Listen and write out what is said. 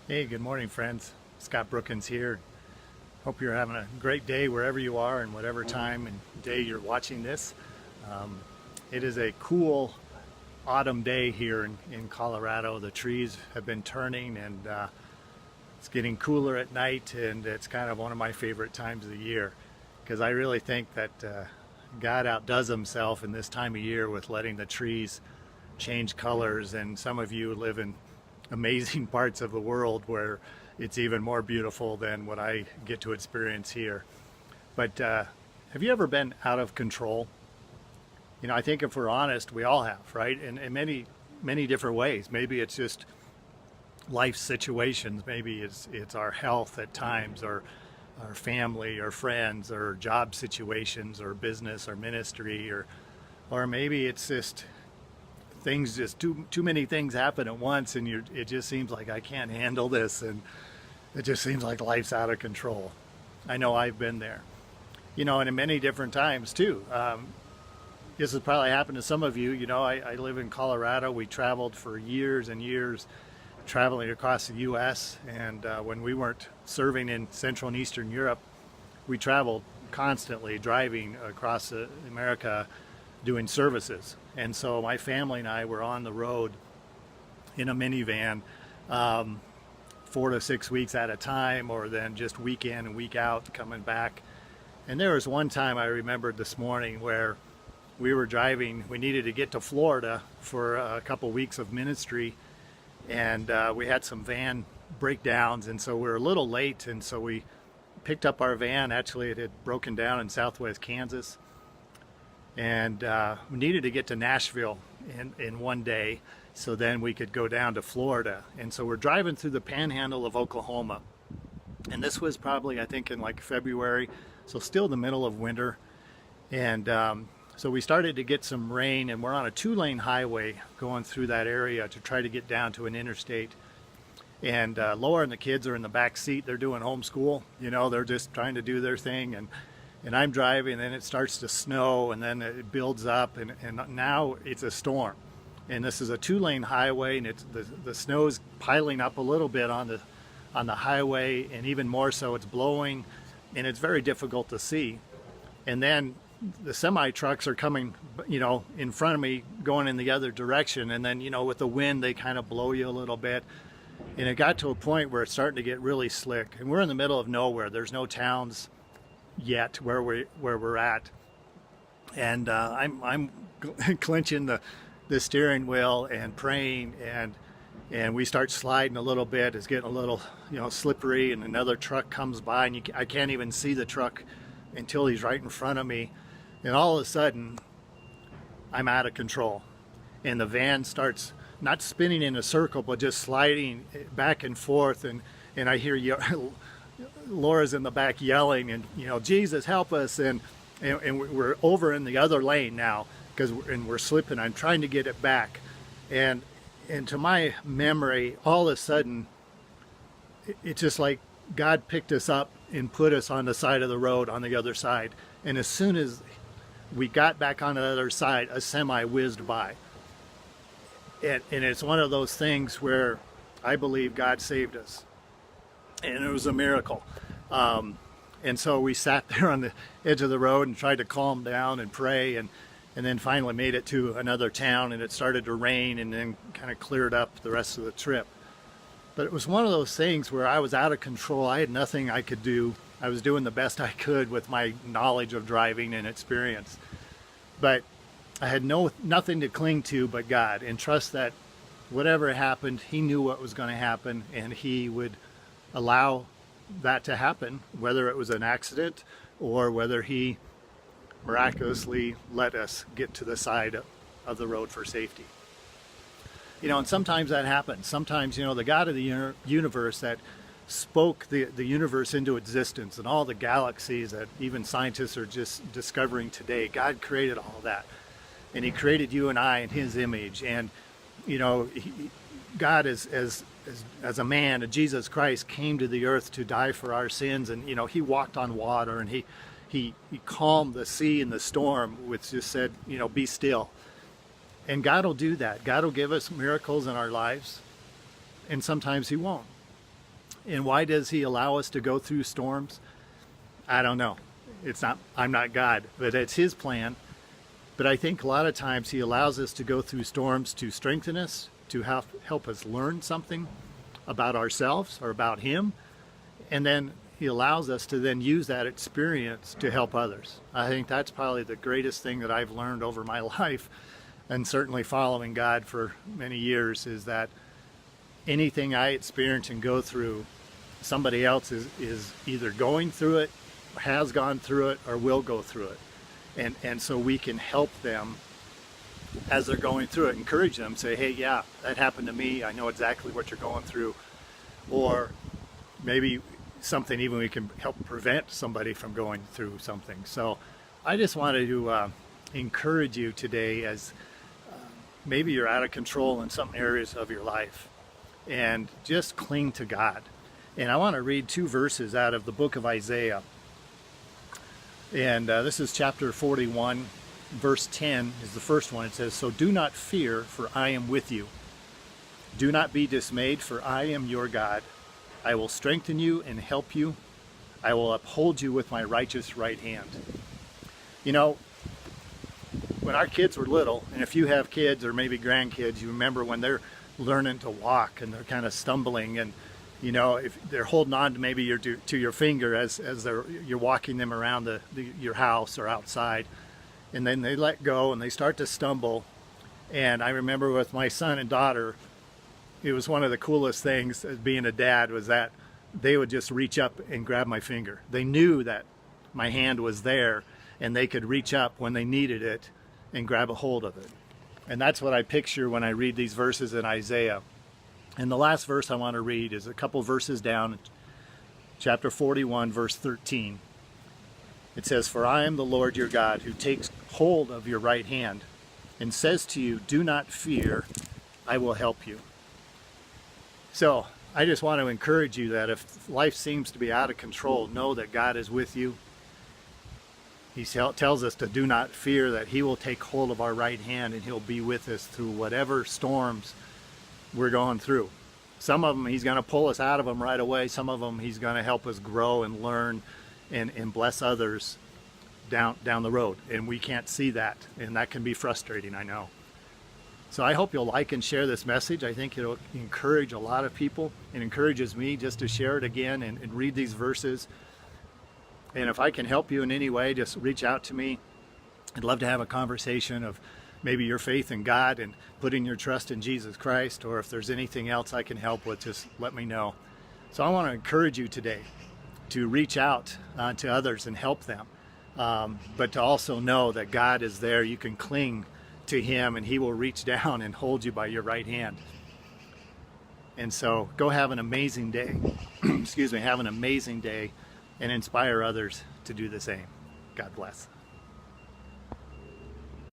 Hey, good morning, friends. Scott Brookins here. Hope you're having a great day wherever you are and whatever time and day you're watching this. Um, it is a cool autumn day here in Colorado. The trees have been turning and it's getting cooler at night, and it's kind of one of my favorite times of the year because I really think that God outdoes himself in this time of year with letting the trees change colors. And some of you live in amazing parts of the world where it's even more beautiful than what I get to experience here. But have you ever been out of control? I think if we're honest, we all have, right? In many different ways. Maybe it's just life situations. Maybe it's our health at times, or our family, or friends, or job situations, or business, or ministry, or maybe it's just things, just too many things happen at once, and it just seems like I can't handle this, and it just seems like life's out of control. I know I've been there, and in many different times too. This has probably happened to some of you. I live in Colorado. We traveled for years and years, traveling across the U.S. And when we weren't serving in Central and Eastern Europe, we traveled constantly, driving across America, doing services. And so my family and I were on the road in a minivan, 4 to 6 weeks at a time, or then just week in and week out coming back. And there was one time I remembered this morning where we were driving. We needed to get to Florida for a couple weeks of ministry, and we had some van breakdowns, and so we were a little late. And so we picked up our van. Actually, it had broken down in southwest Kansas, and we needed to get to Nashville in one day, so then we could go down to Florida. And so we're driving through the panhandle of Oklahoma, and this was probably, I think, in like February, so still the middle of winter. And so we started to get some rain, and we're on a 2-lane highway going through that area to try to get down to an interstate. And Laura and the kids are in the back seat. They're doing homeschool. They're just trying to do their thing. And I'm driving, and then it starts to snow, and then it builds up, and now it's a storm. And this is a 2-lane highway, and the snow's piling up a little bit on the highway, and even more so, it's blowing, and it's very difficult to see. And then the semi trucks are coming, in front of me, going in the other direction, and then with the wind, they kind of blow you a little bit. And it got to a point where it's starting to get really slick, and we're in the middle of nowhere. There's no towns yet where we're at, and I'm clenching the steering wheel and praying, and we start sliding a little bit. It's getting a little slippery, and another truck comes by, and I can't even see the truck until he's right in front of me, and all of a sudden I'm out of control, and the van starts not spinning in a circle but just sliding back and forth, and I hear Laura's in the back yelling, and Jesus, help us, and we're over in the other lane now because we're slipping. I'm trying to get it back, and to my memory, all of a sudden it's just like God picked us up and put us on the side of the road on the other side. And as soon as we got back on the other side, a semi whizzed by, and it's one of those things where I believe God saved us, and it was a miracle. And so we sat there on the edge of the road and tried to calm down and pray, and then finally made it to another town, and it started to rain, and then kind of cleared up the rest of the trip. But it was one of those things where I was out of control. I had nothing I could do. I was doing the best I could with my knowledge of driving and experience, but I had nothing to cling to but God, and trust that whatever happened, He knew what was going to happen, and He would allow that to happen, whether it was an accident or whether He miraculously let us get to the side of the road for safety. And sometimes that happens. Sometimes, the God of the universe that spoke the universe into existence, and all the galaxies that even scientists are just discovering today, God created all that. And He created you and I in His image. And, God as a man, Jesus Christ, came to the earth to die for our sins. And, He walked on water, and he calmed the sea and the storm, which just said, be still. And God will do that. God will give us miracles in our lives, and sometimes He won't. And why does he allow us to go through storms? I don't know. I'm not God, but it's his plan. But I think a lot of times he allows us to go through storms to strengthen us, to help us learn something about ourselves or about him. And then he allows us to then use that experience to help others. I think that's probably the greatest thing that I've learned over my life, and certainly following God for many years, is that anything I experience and go through, somebody else is either going through it, has gone through it, or will go through it. And so we can help them as they're going through it, encourage them, say, hey, yeah, that happened to me. I know exactly what you're going through. Or maybe something even we can help prevent somebody from going through something. So I just wanted to encourage you today, as maybe you're out of control in some areas of your life, and just cling to God. And I want to read 2 verses out of the book of Isaiah. And this is chapter 41, verse 10 is the first one. It says, "So do not fear, for I am with you. Do not be dismayed, for I am your God. I will strengthen you and help you. I will uphold you with my righteous right hand." You know, when our kids were little, and if you have kids or maybe grandkids, you remember when they're learning to walk and they're kind of stumbling, and you know, if they're holding on to maybe to your finger as you're walking them around your house or outside, and then they let go and they start to stumble. And I remember with my son and daughter, it was one of the coolest things as being a dad, was that they would just reach up and grab my finger. They knew that my hand was there and they could reach up when they needed it and grab a hold of it. And that's what I picture when I read these verses in Isaiah. And the last verse I want to read is a couple verses down, chapter 41, verse 13. It says, "For I am the Lord your God, who takes hold of your right hand and says to you, do not fear, I will help you." So I just want to encourage you that if life seems to be out of control, know that God is with you. He tells us to do not fear, that he will take hold of our right hand and he'll be with us through whatever storms we're going through. Some of them he's going to pull us out of them right away. Some of them he's going to help us grow and learn and bless others down the road. And we can't see that. And that can be frustrating, I know. So I hope you'll like and share this message. I think it'll encourage a lot of people. It encourages me just to share it again and read these verses. And if I can help you in any way, just reach out to me. I'd love to have a conversation of maybe your faith in God and putting your trust in Jesus Christ, or if there's anything else I can help with, just let me know. So I want to encourage you today to reach out to others and help them, but to also know that God is there. You can cling to him and he will reach down and hold you by your right hand. And so go have an amazing day. Excuse me, have an amazing day and inspire others to do the same. God bless.